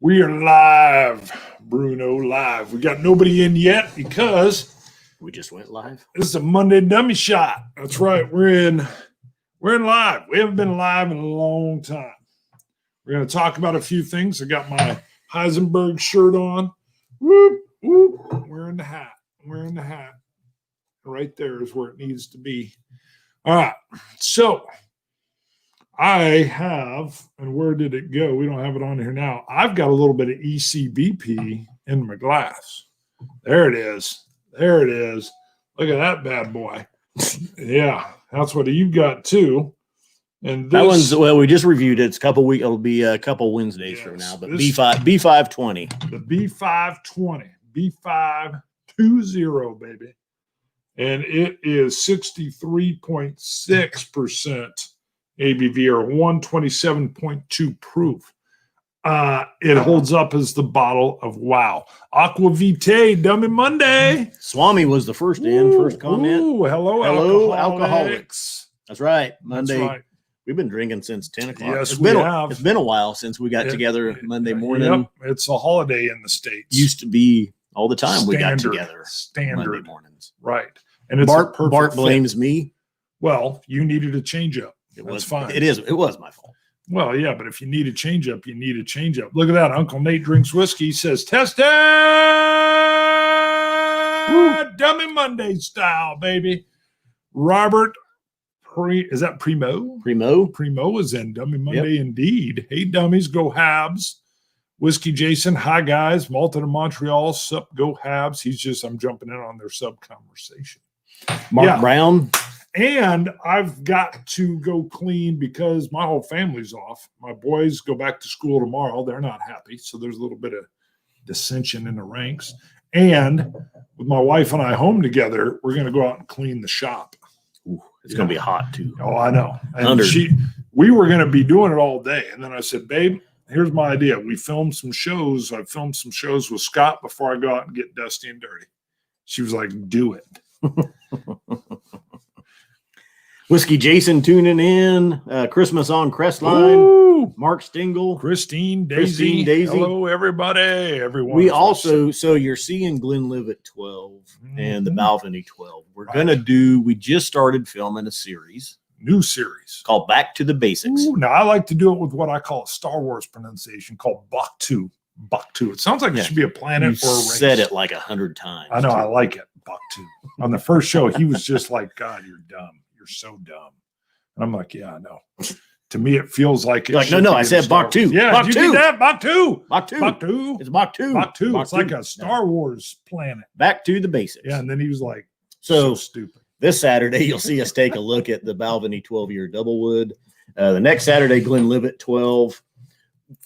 We are live, Bruno, live. We got nobody in yet because we just went live. This is a Monday dummy shot. That's right. We're in live. We haven't been live in a long time. We're going to talk about a few things. I got my Heisenberg shirt on. Whoop, whoop. Wearing the hat. Wearing the hat. Right there is where it needs to be. All right. So I have, and where did it go? We don't have it on here now. I've got a little bit of ECBP in my glass. There it is. There it is. Look at that bad boy. Yeah, that's what you've got too. And this, that one's, well, we just reviewed it. It's a couple weeks. It'll be a couple Wednesdays from now. But B520. The B520, B520, baby, and it is 63.6% ABV or 127.2 proof. It holds up as the bottle of Wow. Aqua Vitae, Dummy Monday. Swami was the first comment. Ooh, hello, alcoholics. That's right. Monday. That's right. We've been drinking since 10 o'clock. Yes, it's we have. It's been a while since we got together Monday morning. Yep, it's a holiday in the States. Used to be all the time we got together. Monday mornings. Right. And it's Bart blames me. Well, you needed a change up. That's fine. It was my fault. Well, yeah, but if you need a change up, you need a change up. Look at that. Uncle Nate drinks whiskey. He says, test it! Dummy Monday style, baby. Robert, is that Primo? Primo is in Dummy Monday indeed. Hey, dummies, go Habs. Whiskey Jason, hi, guys. Malta to Montreal, sup, go Habs. I'm jumping in on their sub conversation. Mark Brown. And I've got to go clean because my whole family's off. My boys go back to school tomorrow. They're not happy. So there's a little bit of dissension in the ranks. And with my wife and I home together, we're going to go out and clean the shop. Ooh, it's going to be hot too. Oh, I know. And we were going to be doing it all day. And then I said, babe, here's my idea. We filmed some shows. I filmed some shows with Scott before I go out and get dusty and dirty. She was like, do it. Whiskey Jason tuning in. Christmas on Crestline. Ooh. Mark Stingle. Christine Daisy. Hello, everybody. Everyone. We also, so you're seeing Glenlivet 12 and the Balvenie 12. We're going to do, we just started filming a series. New series. Called Back to the Basics. Ooh, now, I like to do it with what I call a Star Wars pronunciation called Bakhtu. Bakhtu. It sounds like it should be a planet or a race. Said it like 100 times. I know. I like it. Bakhtu. On the first show, he was just like, God, you're dumb. You're so dumb. And I'm like, yeah, I know. To me, it feels like it's like, no, I said Bakhtu. Yeah, Bakhtu. You did that? Bakhtu. Bakhtu. It's Bakhtu. Bakhtu. It's like a Star Wars planet. Back to the basics. Yeah, and then he was like, so stupid. This Saturday, you'll see us take a look at the Balvenie 12-year Doublewood. The next Saturday, Glenlivet 12.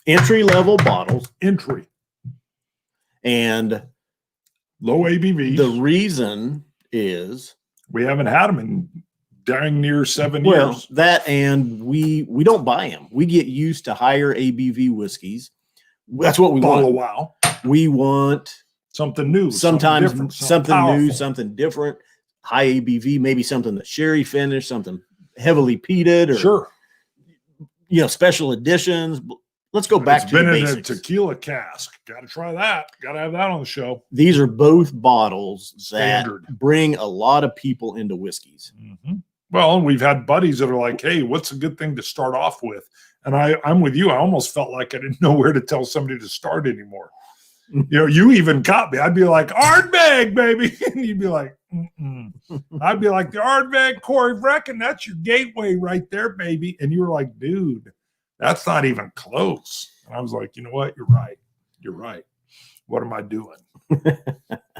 Entry-level bottles. And low ABV. The reason is we haven't had them in dang near 7 years. Well, that and we don't buy them. We get used to higher ABV whiskeys. That's what we want. Wow. We want something new. Sometimes something powerful. New, something different. High ABV, maybe something that's sherry finished, something heavily peated, or special editions. Let's go back to the basics. In a tequila cask. Got to try that. Got to have that on the show. These are both bottles that bring a lot of people into whiskeys. Mm-hmm. Well, we've had buddies that are like, hey, what's a good thing to start off with? And I'm with you. I almost felt like I didn't know where to tell somebody to start anymore. You even caught me. I'd be like, Ardbeg, baby. And you'd be like, I'd be like, the Ardbeg Corey Brecken, that's your gateway right there, baby. And you were like, dude, that's not even close. And I was like, you know what? You're right. You're right. What am I doing?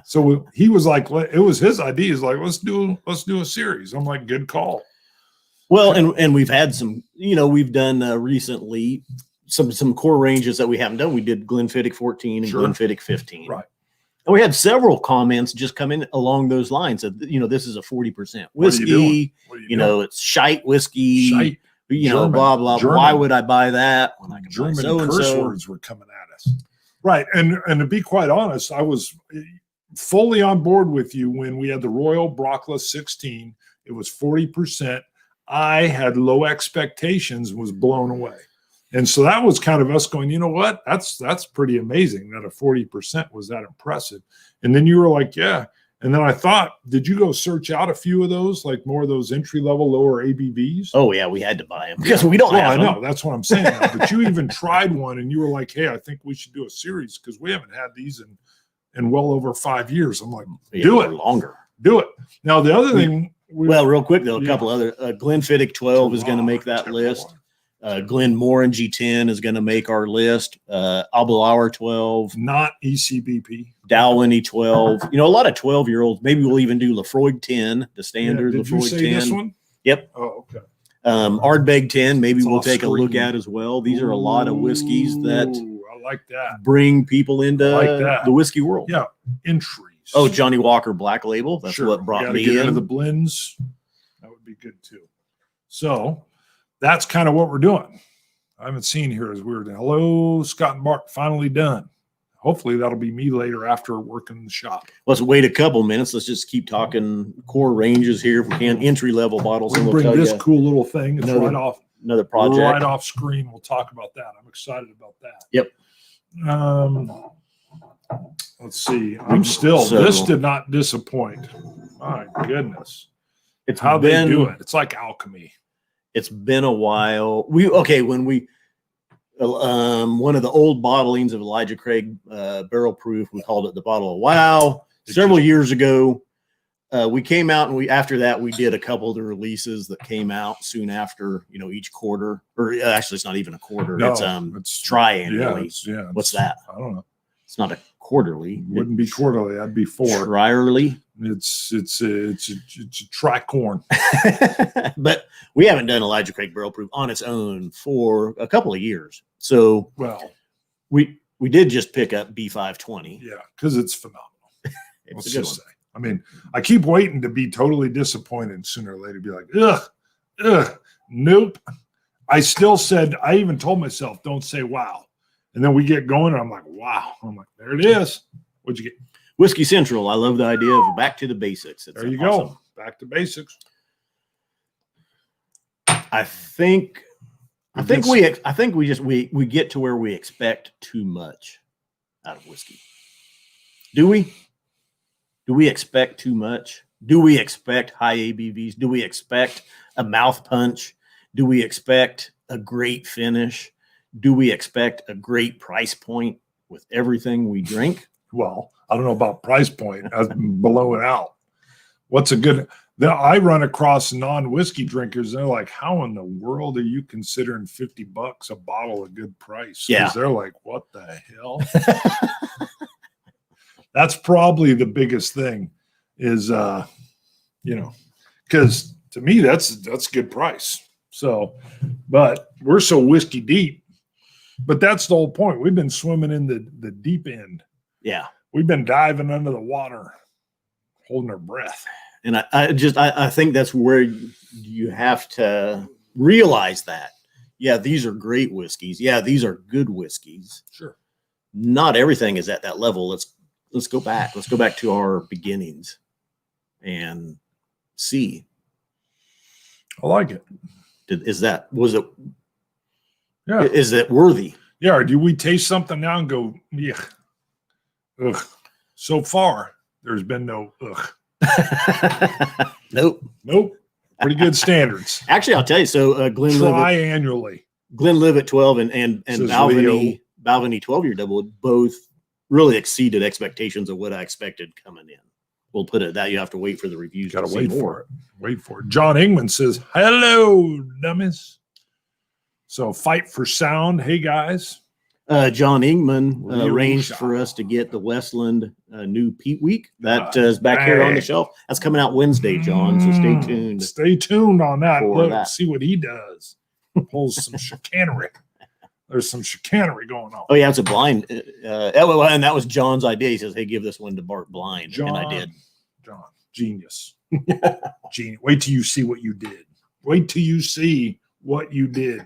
So he was like, it was his idea. He's like, let's do a series. I'm like, good call. Well, and we've had some, we've done recently some core ranges that we haven't done. We did Glenfiddich 14 and Glenfiddich 15. Right. And we had several comments just come in along those lines that, this is a 40% whiskey, it's shite whiskey. Shite. German, blah, blah, German. Why would I buy that when I can German buy so-and-so? Curse words were coming at us. Right. And to be quite honest, I was fully on board with you when we had the Royal Brockla 16. It was 40%. I had low expectations and was blown away. And so that was kind of us going, you know what? That's pretty amazing that a 40% was that impressive. And then you were like, yeah. And then I thought, did you go search out a few of those, like more of those entry level, lower ABVs? Oh yeah, we had to buy them because we don't have them. I know, that's what I'm saying. But you even tried one, and you were like, hey, I think we should do a series because we haven't had these in well over 5 years. I'm like, do it longer. Do it. Now the other thing. Well, real quick though, a couple other Glenfiddich 12 is going to make that list. Glenmoran G10 is going to make our list. Abelauer 12, not ECBP. Dalwhinnie 12. You know, a lot of 12-year-olds. Maybe we'll even do Lafroig 10, the standard Did Lafroig you say 10. This one? Yep. Oh, okay. Ardbeg 10. Maybe It's we'll off take a look screen. at as well. These are a lot of whiskeys that I like that. bring people into the whiskey world. Yeah, entries. Oh, Johnny Walker Black Label. That's what brought me get in. Into the blends. That would be good too. So that's kind of what we're doing. I haven't seen here as weird. Hello, Scott and Mark, finally done. Hopefully that'll be me later after working in the shop. Let's wait a couple minutes. Let's just keep talking core ranges here. If we can, entry level bottles. We'll bring this cool little thing. It's another project right off screen. We'll talk about that. I'm excited about that. Yep. Let's see. This did not disappoint. My goodness. It's how they do it. It's like alchemy. It's been a while. When we one of the old bottlings of Elijah Craig barrel proof, we called it the bottle of wow. Several years ago, we came out and after that we did a couple of the releases that came out soon after, each quarter, or actually it's not even a quarter. No, it's triannually. Yeah. What's that? I don't know. It's not a quarterly. Wouldn't be quarterly. That'd be 4. Triarly. It's a tricorn. But we haven't done Elijah Craig barrel proof on its own for a couple of years. So we did just pick up B520. Yeah, because it's phenomenal. Let's just say. I mean, I keep waiting to be totally disappointed sooner or later. Be like, nope. I even told myself, don't say wow. And then we get going, and I'm like, wow. I'm like, there it is. What'd you get? Whiskey Central. I love the idea of back to the basics. There you go. Back to basics. I think we get to where we expect too much out of whiskey. Do we? Do we expect too much? Do we expect high ABVs? Do we expect a mouth punch? Do we expect a great finish? Do we expect a great price point with everything we drink? Well, I don't know about price point. I'm below it out. What's a good? I run across non-whiskey drinkers. And they're like, "How in the world are you considering $50 a bottle a good price?" Yeah, they're like, "What the hell?" That's probably the biggest thing. Is because to me that's a good price. So, but we're so whiskey deep. But that's the whole point. We've been swimming in the deep end. Yeah. We've been diving under the water, holding our breath. And I think that's where you have to realize that. Yeah, these are great whiskeys. Yeah, these are good whiskeys. Sure. Not everything is at that level. Let's go back. Let's go back to our beginnings and see. I like it. Yeah. Is it worthy? Yeah. Or do we taste something now and go, yeah, ugh. So far, there's been no ugh. Nope. Pretty good standards. Actually, I'll tell you. So triannually. Glenlivet 12 and Balvenie 12-year double both really exceeded expectations of what I expected coming in. We'll put it that you have to wait for the reviews. Got to wait for it. Wait for it. John Ingman says, "Hello, dummies." So fight for sound. Hey guys. John Ingman arranged for us to get the Westland new Peat Week that is back here on the shelf. That's coming out Wednesday, John. So stay tuned. Stay tuned on that. Look, see what he does. Pulls some chicanery. There's some chicanery going on. Oh yeah, it's a blind. And that was John's idea. He says, "Hey, give this one to Bart blind," John, and I did. John, genius. Genius. Wait till you see what you did. Wait till you see what you did.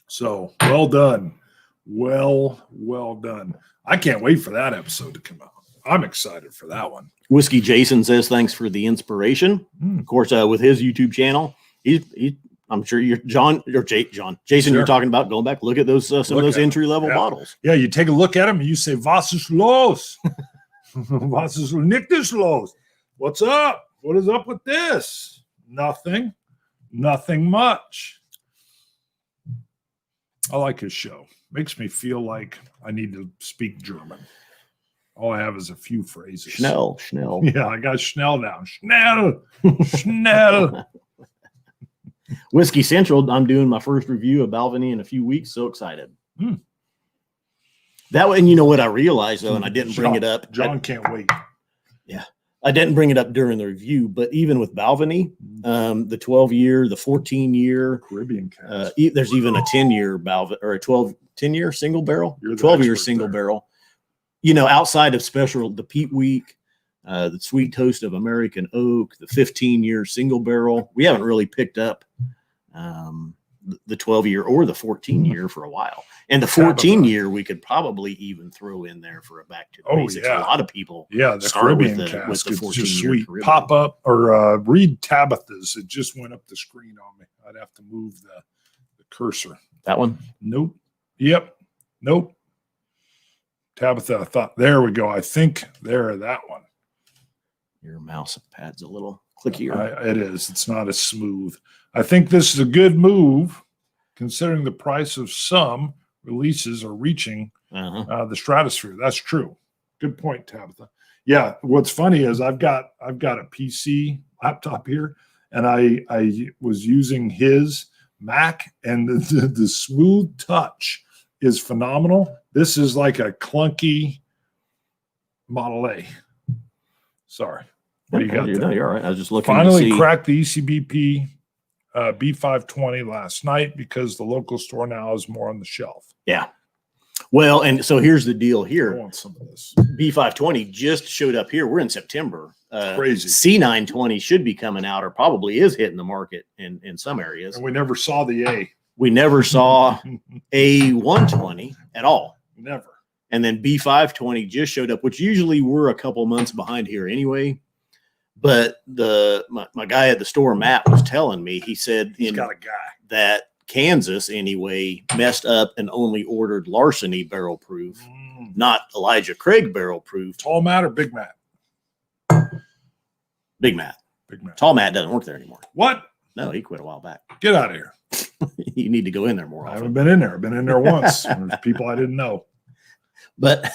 So well done. Well done. I can't wait for that episode to come out. I'm excited for that one. Whiskey Jason says, "Thanks for the inspiration." Of course, with his YouTube channel, he's I'm sure you're Jason. Sure. You're talking about going back. Look at those some of those entry level bottles. Yeah, you take a look at them and you say, "Was ist los? Was ist nicht los? What's up? What is up with this? Nothing much." I like his show. Makes me feel like I need to speak German. All I have is a few phrases. Schnell. Yeah, I got Schnell now. Schnell. Whiskey Central. I'm doing my first review of Balvenie in a few weeks. So excited. That way, and you know what I realized though, and I didn't bring it up. John can't wait. Yeah, I didn't bring it up during the review, but even with Balvenie, the 12-year, the 14-year Caribbean cast. There's even a 10-year Balvenie or a 10-year single barrel, 12-year single barrel. You know, outside of special, the Peat Week, the Sweet Toast of American Oak, the 15-year single barrel, we haven't really picked up the 12-year or the 14-year for a while. And the 14-year we could probably even throw in there for a back to the basics. Yeah. A lot of people the Caribbean cask with the 14-year just sweet. Caribbean. Pop up or read Tabitha's. It just went up the screen on me. I'd have to move the cursor. That one? Nope. Yep. Nope. Tabitha, I thought, there we go. I think that one. Your mouse pad's a little clickier. It is. It's not as smooth. I think this is a good move considering the price of some releases are reaching the stratosphere. That's true. Good point, Tabitha. Yeah. What's funny is I've got a PC laptop here, and I was using his Mac, and the smooth touch is phenomenal. This is like a clunky Model A. Sorry. What do you got there? No, you're all right. I was just looking Finally to see. cracked the ECBP B520 last night because the local store now is more on the shelf. Yeah. Well, and so here's the deal I here. want some of this. B520 just showed up here. We're in September. Crazy. C920 should be coming out, or probably is hitting the market in some areas. And we never saw the A. We never saw A120 at all. Never. And then B520 just showed up, which usually we're a couple months behind here anyway. But my guy at the store, Matt, was telling me, he said He's got a guy. that Kansas anyway messed up and only ordered Larceny barrel proof, not Elijah Craig barrel proof. Tall Matt or Big Matt? Big Matt. Big Matt. Tall Matt doesn't work there anymore. What? No, he quit a while back. Get out of here. You need to go in there more I often. haven't been in there. I've been in there once. There's people I didn't know. But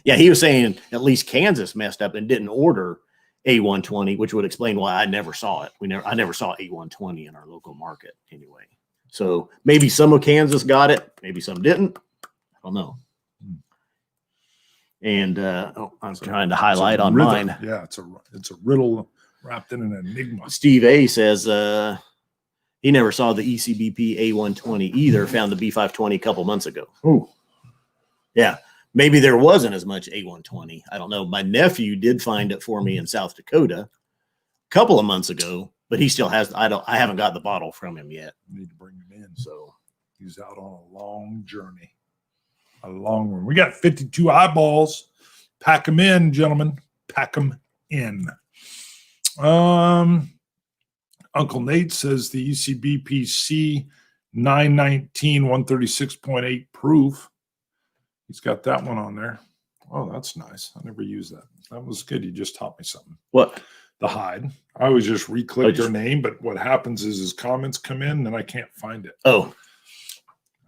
yeah, he was saying at least Kansas messed up and didn't order A120, which would explain why I never saw it. I never saw A120 in our local market anyway. So maybe some of Kansas got it, maybe some didn't. I don't know. And I'm trying to highlight on riddle. mine. Yeah, it's a riddle wrapped in an enigma. Steve A says he never saw the ECBP A120 either. Found the B520 a couple months ago. Oh, yeah. Maybe there wasn't as much A120. I don't know. My nephew did find it for me in South Dakota a couple of months ago, but he still has. I haven't got the bottle from him yet. need to bring him in. So He's out on a long journey, a long one. We got 52 eyeballs. Pack them in, gentlemen. Pack them in. Uncle Nate says the ECBPC 919 136.8 proof. He's got that one on there. Oh, that's nice. I never used that. That was good. You just taught me something. what? The hide. I always just re-click their name, but what happens is his comments come in and I can't find it. Oh,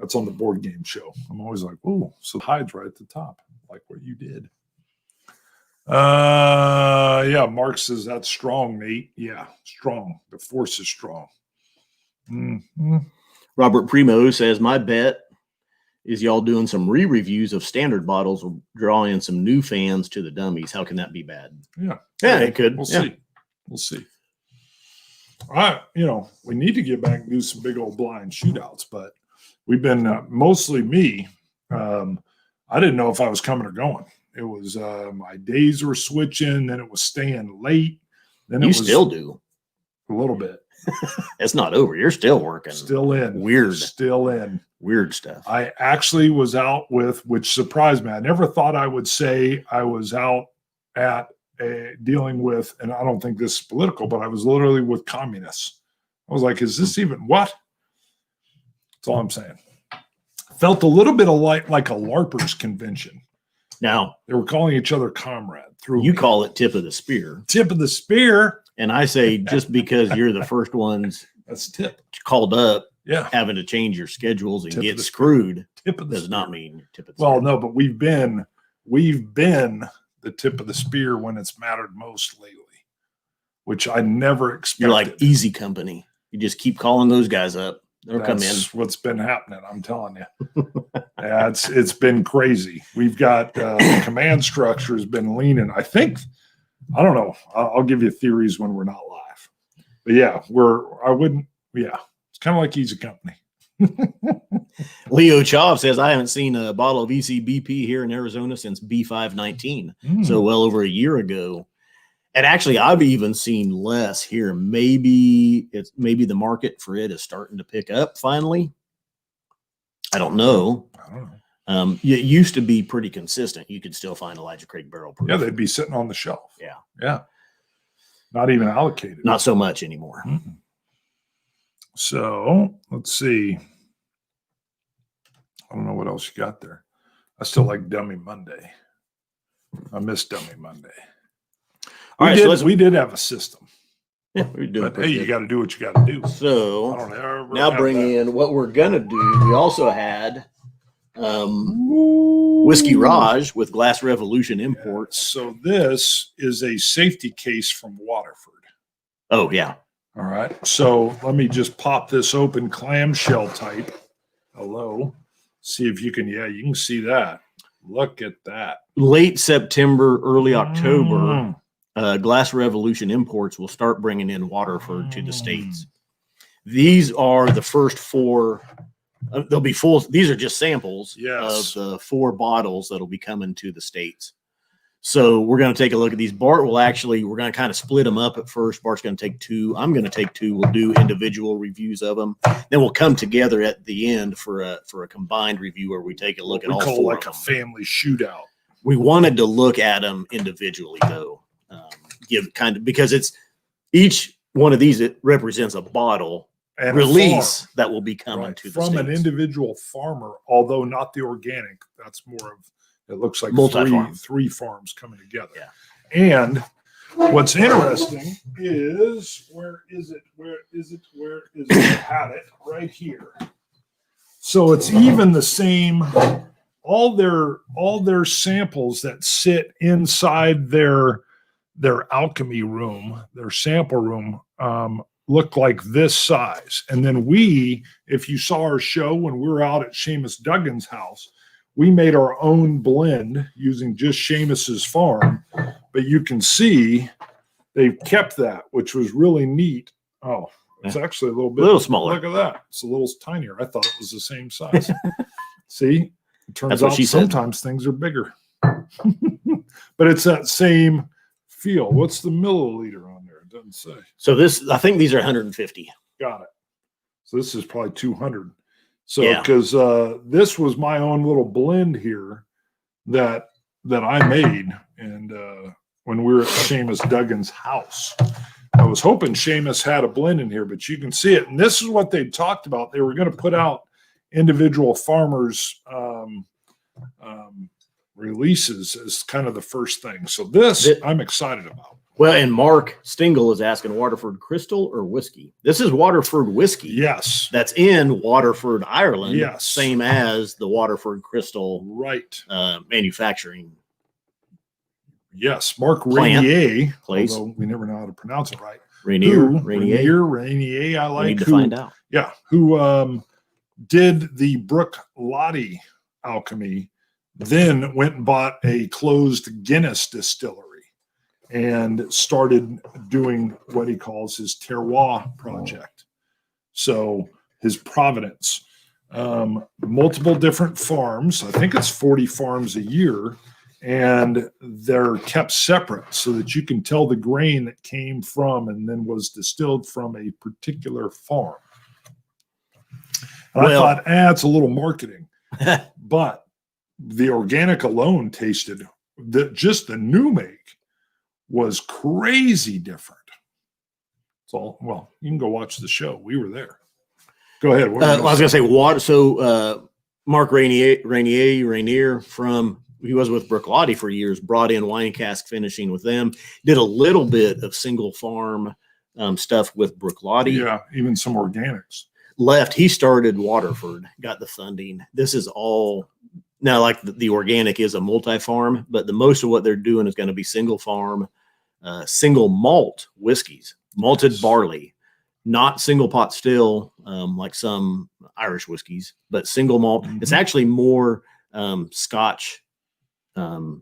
That's on the board game show. I'm always like, oh, so the hide's right at the top, like what you did. Yeah, Mark says that's strong, Nate. Yeah, strong. The force is strong. Mm-hmm. Robert Primo says, my bet is y'all doing some re-reviews of standard bottles will draw in some new fans to the dummies. How can that be bad? Yeah. Yeah, it could. We'll Yeah. see. We'll see. All right. We need to get back and do some big old blind shootouts, but we've been mostly me. I didn't know if I was coming or going. It was my days were switching, then it was staying late. Then You it was still do. a little bit. It's not over. You're still working. Still in. Weird. Still in. Weird stuff. I actually was out with, which surprised me. I never thought I would say I was out at dealing with, and I don't think this is political, but I was literally with communists. I was like, is this even what? That's all I'm saying. Felt a little bit of like a LARPers convention. Now, they were calling each other comrade. You call it tip of the spear. Tip of the spear. And I say just because you're the first ones that's tip called up, yeah, having to change your schedules and tip get screwed tip of the does spear. not mean tip of the well, spear. no, but we've been the tip of the spear when it's mattered most lately, which I never expected. You're like Easy Company. You just keep calling those guys up. They'll come in. What's been happening, I'm telling you. Yeah, it's been crazy. We've got the command structure has been leaning. I don't know. I'll give you theories when we're not live. But yeah, it's kind of like Easy Company. Leo Chav says, I haven't seen a bottle of ECBP here in Arizona since B519. So well over a year ago. And actually, I've even seen less here. Maybe the market for it is starting to pick up finally. I don't know. It used to be pretty consistent. You could still find Elijah Craig barrel proof. Yeah, they'd be sitting on the shelf. Yeah. Not even allocated. Not so much anymore. Mm-hmm. So let's see. I don't know what else you got there. I still like Dummy Monday. I miss Dummy Monday. We did have a system. Yeah, we do. But hey, you got to do what you got to do. So now bring in what we're gonna do. We also had Whiskey Raj with Glass Revolution Imports. So this is a safety case from Waterford. Oh yeah. All right. So let me just pop this open, clamshell type. Hello. See if you can. Yeah, you can see that. Look at that. Late September, early October. Glass Revolution Imports will start bringing in Waterford to the States. These are the first 4. They'll be full. These are just samples of the 4 bottles that'll be coming to the States. So we're going to take a look at these. Bart will we're going to kind of split them up at first. Bart's going to take 2. I'm going to take 2. We'll do individual reviews of them. Then we'll come together at the end for a combined review where we take a look at all 4 like a family shootout. We wanted to look at them individually though. Because it's each one of these, it represents a bottle and release that will be coming to the from States. An individual farmer, although not the organic. That's more of, it looks like three farms coming together. Yeah. And what's interesting is where is it? I had it right here. So it's even the same. All their samples that sit inside their alchemy room, their sample room, look like this size. And then if you saw our show when we were out at Seamus Duggan's house, we made our own blend using just Seamus's farm. But you can see they've kept that, which was really neat. Oh, it's actually a little smaller. Look at that. It's a little tinier. I thought it was the same size. See, it turns out sometimes things are bigger. But it's that same feel. What's the milliliter on there? It doesn't say. So I think these are 150. Got it. So this is probably 200. So because this was my own little blend here that I made, and when we were at Seamus Duggan's house, I was hoping Seamus had a blend in here, but you can see it. And this is what they talked about. They were going to put out individual farmers' releases as kind of the first thing. So this I'm excited about. Well, and Mark Stingle is asking Waterford Crystal or whiskey. This is Waterford whiskey. Yes. That's in Waterford, Ireland. Yes. Same as the Waterford Crystal manufacturing. Yes. Mark Rainier. Place. Although we never know how to pronounce it right. Rainier. I like. We need to find out. Yeah. Who did the Brook Lottie alchemy, then went and bought a closed Guinness distillery and started doing what he calls his terroir project. So his Providence, multiple different farms. I think it's 40 farms a year, and they're kept separate so that you can tell the grain that came from and then was distilled from a particular farm. And I thought, it's a little marketing, but the organic alone tasted just the new make was crazy different. It's all, well, you can go watch the show. We were there. Go ahead. What I was going to say water. So Mark Rainier from, he was with Brooklotti for years, brought in wine cask finishing with them, did a little bit of single farm stuff with Brooklotti. Yeah, even some organics. Left. He started Waterford, got the funding. This is all now, like the organic is a multi-farm, but the most of what they're doing is going to be single farm, single malt whiskeys, malted barley, not single pot still, like some Irish whiskeys, but single malt. Mm-hmm. It's actually more Scotch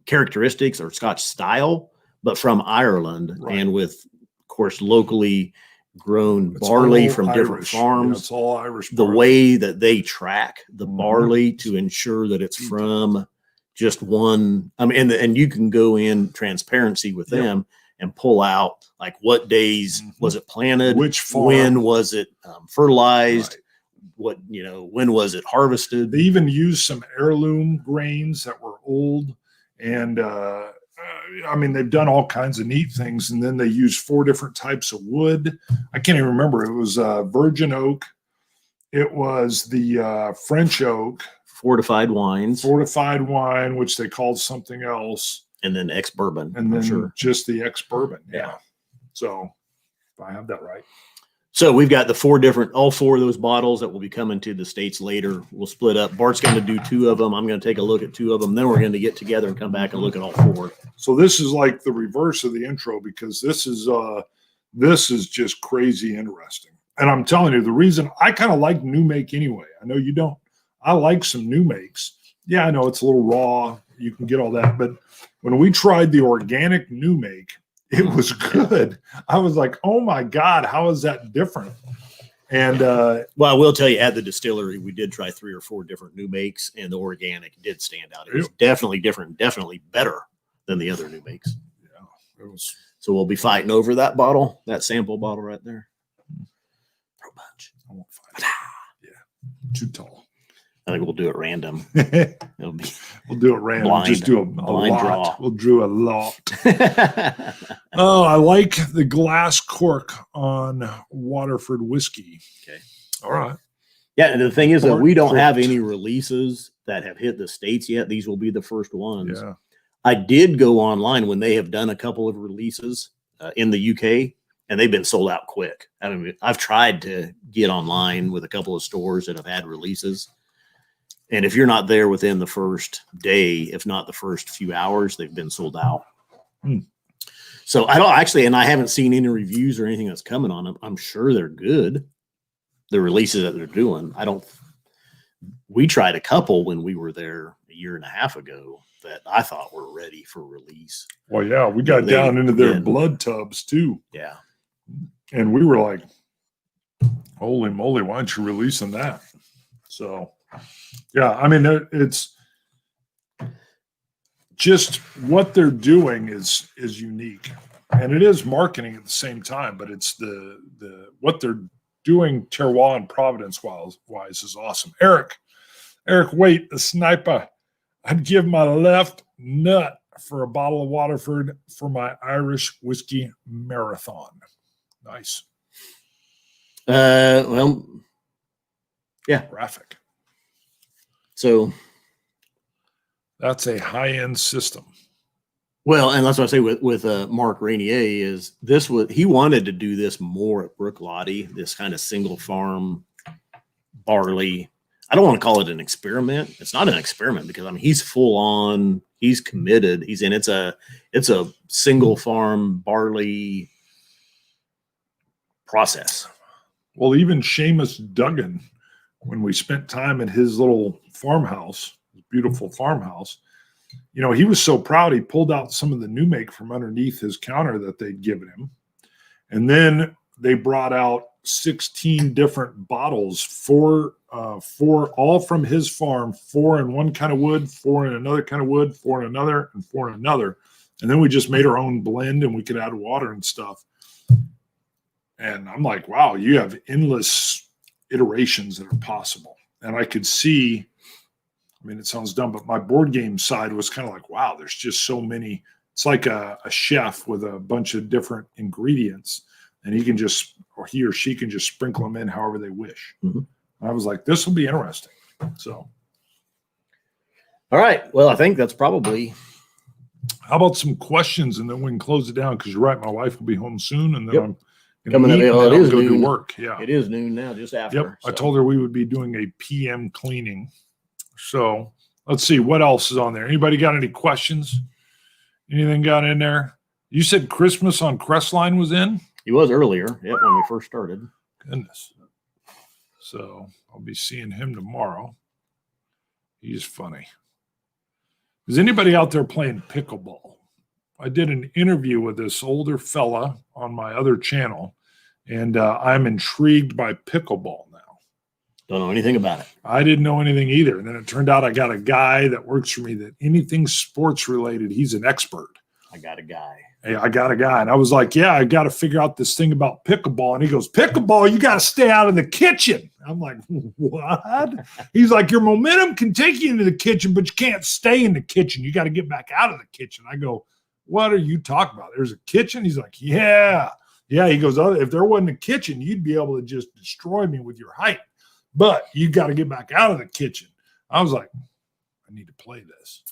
characteristics or Scotch style, but from Ireland, and with, of course, locally grown barley from different farms. Yeah, it's all Irish. The way that they track the barley to ensure that it's from just one. I mean, and you can go in transparency with them and pull out like what days was it planted, which farm, when was it fertilized, what, when was it harvested. They even used some heirloom grains that were old, and I mean, they've done all kinds of neat things. And then they used 4 different types of wood. I can't even remember. It was virgin oak. It was the French oak. Fortified wine, which they called something else. And then ex-bourbon. And then just the ex-bourbon. Yeah. So if I have that right. So we've got all 4 of those bottles that will be coming to the States later. We'll split up. Bart's going to do 2 of them. I'm going to take a look at 2 of them. Then we're going to get together and come back and look at all 4. So this is like the reverse of the intro, because this is just crazy interesting. And I'm telling you, the reason I kind of like new make anyway. I know you don't. I like some new makes. Yeah, I know it's a little raw. You can get all that. But when we tried the organic new make, it was good. I was like, oh my God, how is that different? And well, I will tell you, at the distillery, we did try 3 or 4 different new makes, and the organic did stand out. It was definitely different, definitely better than the other new makes. Yeah, it was. So we'll be fighting over that bottle, that sample bottle right there. Throw a bunch. I won't fight. Yeah, too tall. I think we'll do it random. We'll do it random. Blind, just do a blind lot. Draw. We'll do a lot. Oh, I like the glass cork on Waterford whiskey. Okay. All right. Yeah, and the thing is that we don't have any releases that have hit the States yet. These will be the first ones. Yeah. I did go online when they have done a couple of releases in the UK, and they've been sold out quick. I mean, I've tried to get online with a couple of stores that have had releases. And if you're not there within the first day, if not the first few hours, they've been sold out. So I don't actually, and I haven't seen any reviews or anything that's coming on them. I'm sure they're good. The releases that they're doing. We tried a couple when we were there a year and a half ago that I thought were ready for release. Well, yeah, we got down into their blood tubs too. Yeah. And we were like, holy moly, why aren't you releasing that? So, yeah, I mean, it's just what they're doing is unique, and it is marketing at the same time, but it's the what they're doing terroir and Providence wise is awesome. Eric, wait, the sniper. I'd give my left nut for a bottle of Waterford for my Irish whiskey marathon. Nice. Well, yeah. Graphic. So that's a high-end system. Well, and that's what I say with Mark Rainier is he wanted to do this more at Brooklotti, this kind of single farm barley. I don't want to call it an experiment. It's not an experiment because I mean he's full on, he's committed. It's a single farm barley process. Well, even Seamus Duggan, when we spent time at his little farmhouse, his beautiful farmhouse, you know, he was so proud he pulled out some of the new make from underneath his counter that they'd given him. And then they brought out 16 different bottles, four all from his farm, 4 in one kind of wood, 4 in another kind of wood, 4 in another, and 4 in another. And then we just made our own blend and we could add water and stuff. And I'm like, wow, you have endless iterations that are possible. And I could see, I mean, it sounds dumb, but my board game side was kind of like, wow, there's just so many. It's like a chef with a bunch of different ingredients. and he or she can just sprinkle them in however they wish. Mhm. I was like, this will be interesting. So, All right. Well, I think that's probably. how about some questions, and then we can close it down, because you're right, my wife will be home soon, and then Yep. I'm Coming up, eat, and well, then it I'll is go do noon. work. Yeah. It is noon now, just after. Yep. I told her we would be doing a PM cleaning. So let's see what else is on there. Anybody got any questions? Anything got in there? You said Christmas on Crestline was in? He was earlier. Yep, when we first started. Goodness. So I'll be seeing him tomorrow. He's funny. Is anybody out there playing pickleball? I did an interview with this older fella on my other channel, and I'm intrigued by pickleball now. Don't know anything about it. I didn't know anything either. And then it turned out I got a guy that works for me that anything sports related, he's an expert. I got a guy. Hey, I got a guy. And I was like, yeah, I got to figure out this thing about pickleball. And he goes, pickleball, you got to stay out of the kitchen. I'm like, what? He's like, your momentum can take you into the kitchen, but you can't stay in the kitchen. You got to get back out of the kitchen. I go, what are you talking about? There's a kitchen? He's like, yeah. Yeah. He goes, oh, if there wasn't a kitchen, you'd be able to just destroy me with your height. But you got to get back out of the kitchen. I was like, I need to play this.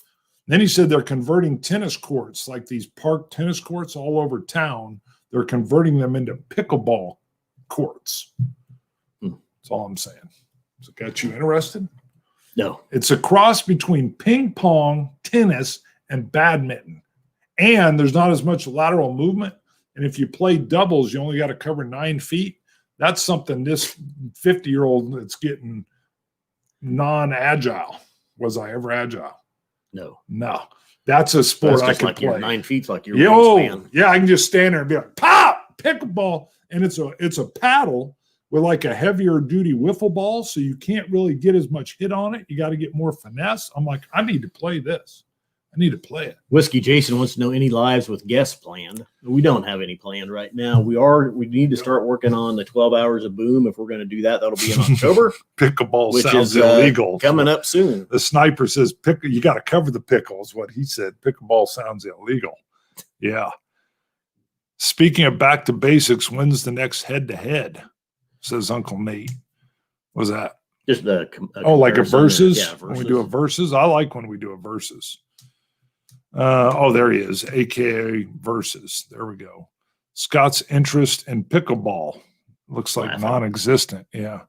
Then he said they're converting tennis courts, like these park tennis courts all over town. They're converting them into pickleball courts. That's all I'm saying. Does it got you interested? No. It's a cross between ping pong, tennis, and badminton. And there's not as much lateral movement. And if you play doubles, you only got to cover 9 feet. That's something this 50-year-old that's getting non-agile. Was I ever agile? No. That's a sport I can like play. Your 9 feet's like your wingspan. Yeah, I can just stand there and be like, pop, pickleball. And it's a paddle with like a heavier duty wiffle ball. So you can't really get as much hit on it. You got to get more finesse. I'm like, I need to play this. I need to play it. Whiskey Jason wants to know any lives with guests planned. We don't have any planned right now. We need to start working on the 12 hours of boom. If we're going to do that, that'll be in October. Pickleball which sounds is illegal. Coming up soon. The sniper says you got to cover the pickle is what he said. Pickleball sounds illegal. Yeah. Speaking of back to basics, when's the next head-to-head? Says Uncle Nate. What's that? Just like a versus? Yeah, when we do a versus? I like when we do a versus. There he is, AKA versus. There we go. Scott's interest in pickleball looks like non-existent. Yeah.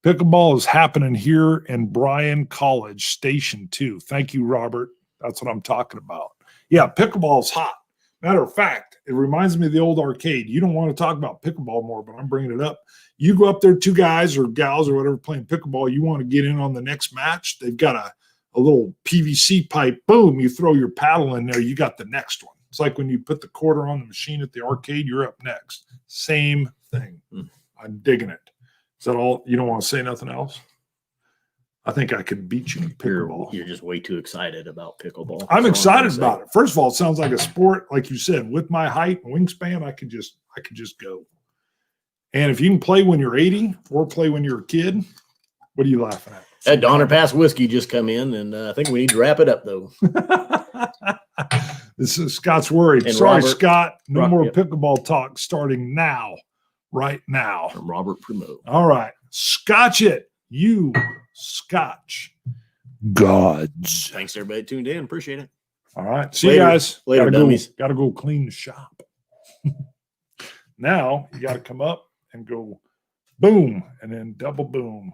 Pickleball is happening here in Bryan College, Station 2. Thank you, Robert. That's what I'm talking about. Yeah, pickleball is hot. Matter of fact, it reminds me of the old arcade. You don't want to talk about pickleball more, but I'm bringing it up. You go up there, 2 guys or gals or whatever playing pickleball, you want to get in on the next match. They've got a little PVC pipe, boom, you throw your paddle in there, you got the next one. It's like when you put the quarter on the machine at the arcade, you're up next. Same thing. I'm digging it. Is that all? You don't want to say nothing else? I think I could beat you in pickleball. You're just way too excited about pickleball. I'm excited about it. First of all, it sounds like a sport, like you said, with my height and wingspan, I could just go. And if you can play when you're 80 or play when you're a kid, what are you laughing at? That Donner Pass whiskey just come in, and I think we need to wrap it up, though. This is Scott's worried. And Sorry, Robert, Scott. No more pickleball talk starting now, right now. From Robert Primo. All right. Scotch it. You scotch gods. Thanks, everybody tuned in. Appreciate it. All right. See you guys. Later, dummies. Got to go clean the shop. Now you got to come up and go boom and then double boom.